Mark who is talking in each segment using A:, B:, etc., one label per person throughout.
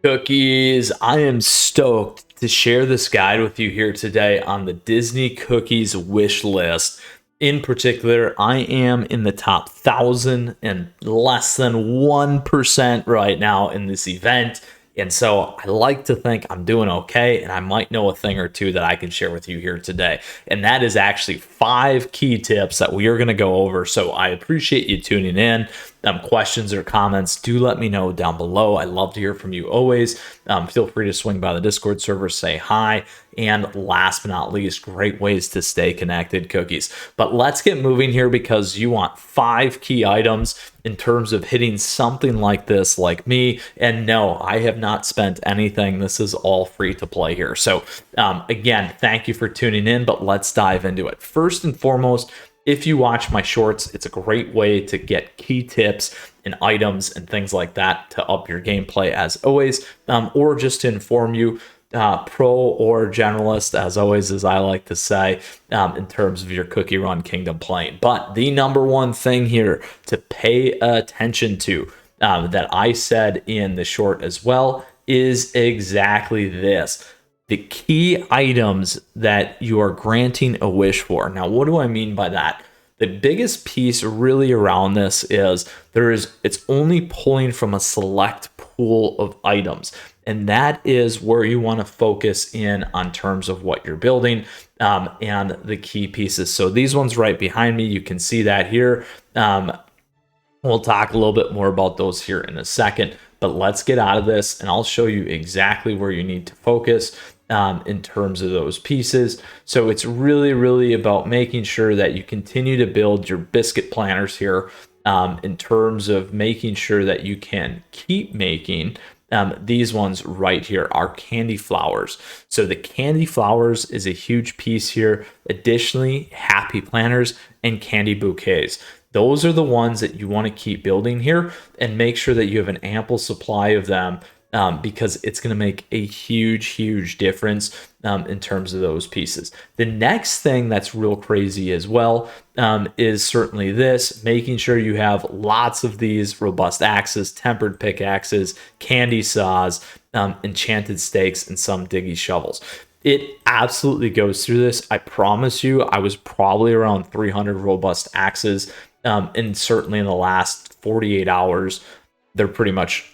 A: Cookies, I am stoked to share this guide with you here today on the Disney Cookies wish list. In particular, I am in the top 1,000 and less than 1% right now in this event. And so I like to think I'm doing okay, and I might know a thing or two that I can share with you here today. And that is actually 5 key tips that we are going to go over. So I appreciate you tuning in. Questions or comments, do let me know down below. I love to hear from you always. Feel free to swing by the Discord server, say hi. And last but not least, great ways to stay connected, Cookies. But let's get moving here because you want 5 key items in terms of hitting something like this, like me. And no, I have not spent anything. This is all free to play here. So again, thank you for tuning in, but let's dive into it. First and foremost, if you watch my shorts, it's a great way to get key tips and items and things like that to up your gameplay as always, or just to inform you, pro or generalist, as always, as I like to say, in terms of your CookieRun Kingdom playing. But the number one thing here to pay attention to that I said in the short as well is exactly this. The key items that you are granting a wish for. Now, what do I mean by that? The biggest piece really around this is it's only pulling from a select pool of items. And that is where you want to focus in on terms of what you're building and the key pieces. So these ones right behind me, you can see that here. We'll talk a little bit more about those here in a second, but let's get out of this and I'll show you exactly where you need to focus in terms of those pieces. So it's really about making sure that you continue to build your biscuit planners here in terms of making sure that you can keep making these ones right here are candy flowers. So the candy flowers is a huge piece here. Additionally, happy planners and candy bouquets. Those are the ones that you want to keep building here and make sure that you have an ample supply of them because it's going to make a huge difference in terms of those pieces. The next thing that's real crazy as well is certainly this, making sure you have lots of these robust axes, tempered pickaxes, candy saws, enchanted stakes, and some diggy shovels. It absolutely goes through this. I promise you, I was probably around 300 robust axes, and certainly in the last 48 hours, they're pretty much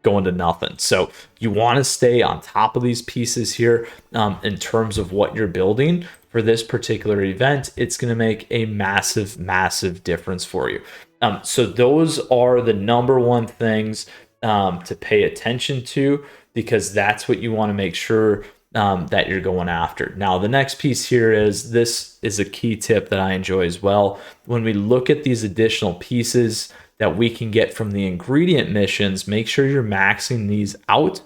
A: going to nothing. So you want to stay on top of these pieces here in terms of what you're building for this particular event. It's going to make a massive difference for you. So those are the number one things to pay attention to, because that's what you want to make sure that you're going after. Now, the next piece here is, this is a key tip that I enjoy as well. When we look at these additional pieces that we can get from the ingredient missions, make sure you're maxing these out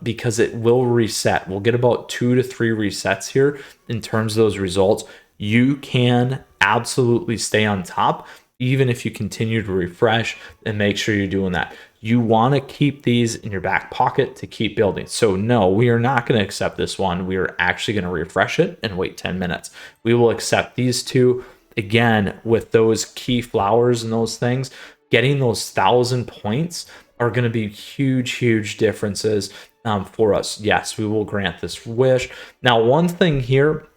A: because it will reset. We'll get about 2 to 3 resets here in terms of those results. You can absolutely stay on top even if you continue to refresh, and make sure you're doing that. You want to keep these in your back pocket to keep building. So no, we are not going to accept this one. We are actually going to refresh it and wait 10 minutes. We will accept these two. Again, with those key flowers and those things, getting those 1,000 points are going to be huge differences for us. Yes, we will grant this wish. Now, one thing here,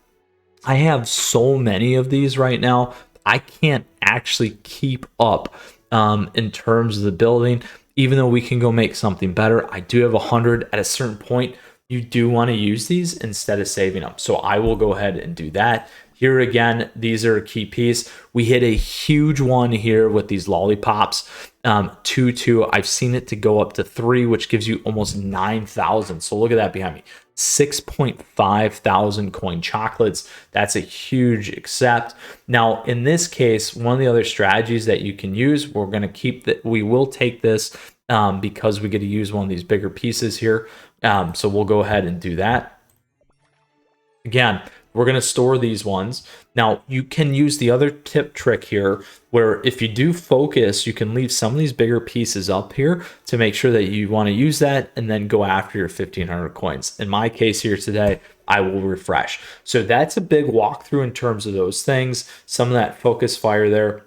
A: I have so many of these right now, I can't actually keep up in terms of the building. Even though we can go make something better, I do have 100. At a certain point, you do want to use these instead of saving them. So I will go ahead and do that. Here again, these are a key piece. We hit a huge one here with these lollipops. 2. I've seen it to go up to 3, which gives you almost 9,000. So look at that behind me. 6.5 thousand coin chocolates. That's a huge accept. Now, in this case, one of the other strategies that you can use, we're going to keep that. We will take this because we get to use one of these bigger pieces here. So we'll go ahead and do that. Again, we're going to store these ones. Now, you can use the other trick here, where if you do focus, you can leave some of these bigger pieces up here to make sure that you want to use that and then go after your 1,500 coins. In my case here today, I will refresh. So that's a big walkthrough in terms of those things, some of that focus fire there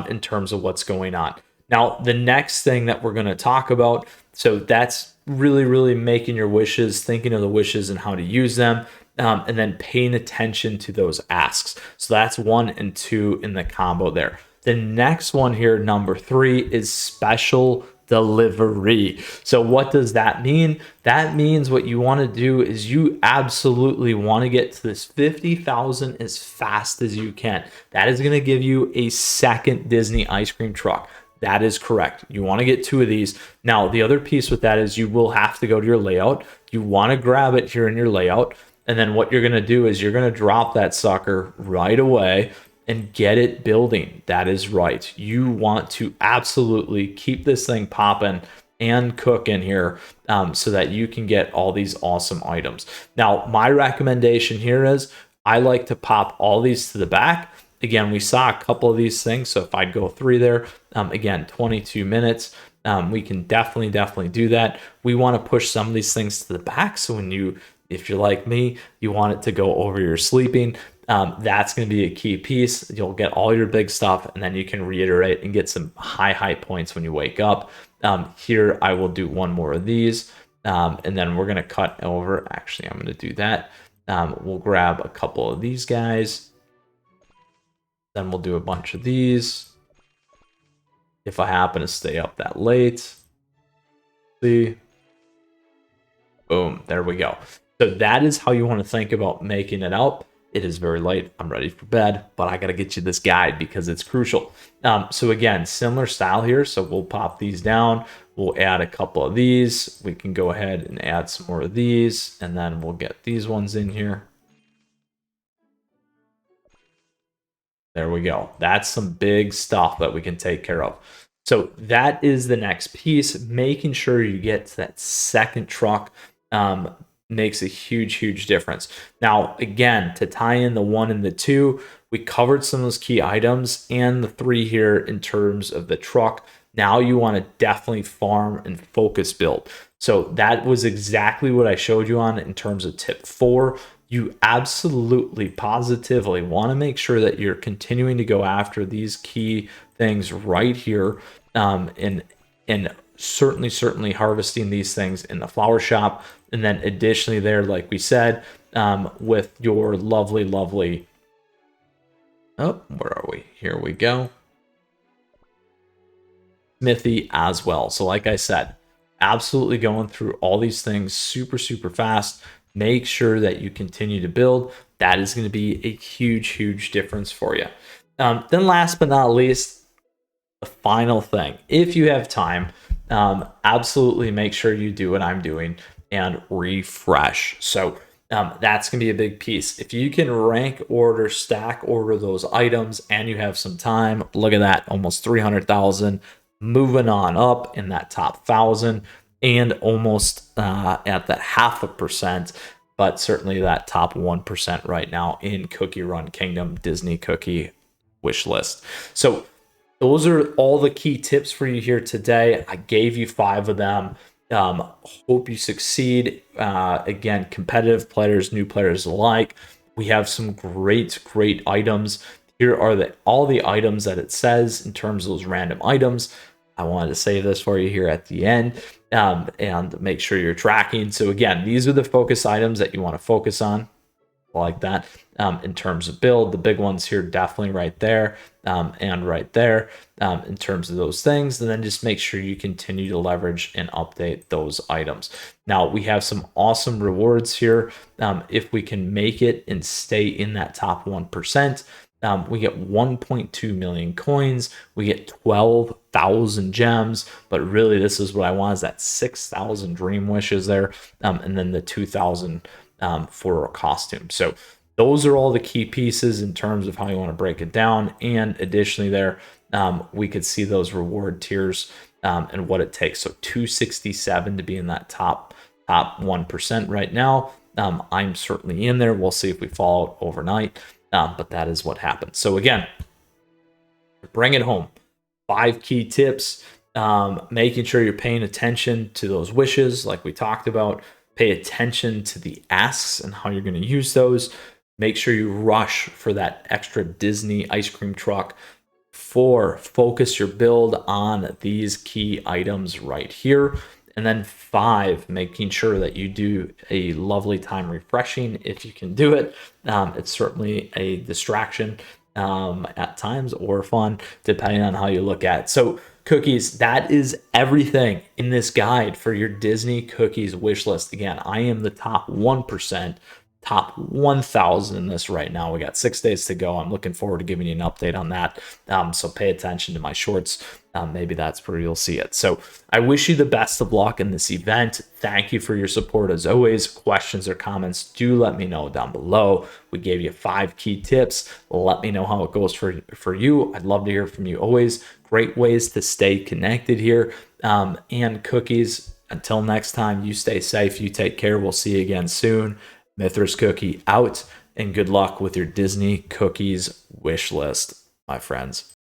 A: in terms of what's going on. Now, the next thing that we're going to talk about, so that's really making your wishes, thinking of the wishes and how to use them, and then paying attention to those asks. So that's 1 and 2 in the combo there. The next one here, number 3, is special delivery. So what does that mean? That means what you want to do is you absolutely want to get to this 50,000 as fast as you can. That is going to give you a second Disney ice cream truck. That is correct. You want to get 2 of these. Now, the other piece with that is you will have to go to your layout. You want to grab it here in your layout. And then what you're going to do is you're going to drop that sucker right away and get it building. That is right. You want to absolutely keep this thing popping and cooking here so that you can get all these awesome items. Now, my recommendation here is I like to pop all these to the back. Again, we saw a couple of these things. So if I'd go 3 there, again, 22 minutes, we can definitely do that. We want to push some of these things to the back. So if you're like me, you want it to go over your sleeping. That's going to be a key piece. You'll get all your big stuff, and then you can reiterate and get some high points when you wake up. Here, I will do 1 more of these, and then we're going to cut over. Actually, I'm going to do that. We'll grab a couple of these guys. Then we'll do a bunch of these. If I happen to stay up that late. See? Boom, there we go. So that is how you want to think about making it up. It is very late. I'm ready for bed, but I got to get you this guide because it's crucial. So again, similar style here. So we'll pop these down. We'll add a couple of these. We can go ahead and add some more of these, and then we'll get these ones in here. There we go. That's some big stuff that we can take care of. So that is the next piece. Making sure you get to that second truck makes a huge difference. Now, again, to tie in the 1 and the 2, we covered some of those key items and the 3 here in terms of the truck. Now you want to definitely farm and focus build. So that was exactly what I showed you on in terms of tip 4. You absolutely positively want to make sure that you're continuing to go after these key things right here, and certainly harvesting these things in the flower shop. And then additionally there, like we said, with your lovely, oh, where are we? Here we go. Smithy as well. So like I said, absolutely going through all these things super fast. Make sure that you continue to build. That is going to be a huge difference for you. Then last but not least, the final thing, if you have time, absolutely make sure you do what I'm doing and refresh. So that's going to be a big piece. If you can rank order, stack order those items, and you have some time, look at that, almost 300,000, moving on up in that top 1,000, and almost at that 0.5%, but certainly that top 1% right now in CookieRun Kingdom Disney Cookie Wishlist. So those are all the key tips for you here today. I gave you 5 of them. Hope you succeed. Again, competitive players, new players alike. We have some great items. Here are all the items that it says in terms of those random items. I wanted to save this for you here at the end, and make sure you're tracking. So again, these are the focus items that you want to focus on, like that. In terms of build, the big ones here definitely right there, and right there, in terms of those things. And then just make sure you continue to leverage and update those items. Now we have some awesome rewards here. If we can make it and stay in that top 1%, we get 1.2 million coins, we get 12,000 gems, but really this is what I want, is that 6,000 dream wishes there, and then the 2,000 for a costume. So those are all the key pieces in terms of how you want to break it down. And additionally there, we could see those reward tiers and what it takes. So 267 to be in that top 1% right now. I'm certainly in there. We'll see if we fall out overnight. But that is what happens. So again, bring it home. 5 key tips. Making sure you're paying attention to those wishes like we talked about. Pay attention to the asks and how you're going to use those. Make sure you rush for that extra Disney ice cream truck. 4, focus your build on these key items right here. And then 5, making sure that you do a lovely time refreshing if you can do it. It's certainly a distraction at times, or fun, depending on how you look at it. So Cookies, that is everything in this guide for your Disney Cookies wish list. Again, I am the top 1%, top 1,000 in this right now. We got 6 days to go. I'm looking forward to giving you an update on that. So pay attention to my shorts. Maybe that's where you'll see it. So I wish you the best of luck in this event. Thank you for your support as always. Questions or comments, do let me know down below. We gave you 5 key tips. Let me know how it goes for you. I'd love to hear from you always. Great ways to stay connected here. And Cookies, until next time, you stay safe, you take care. We'll see you again soon. Mythras Cookie out, and good luck with your Disney Cookies wish list, my friends.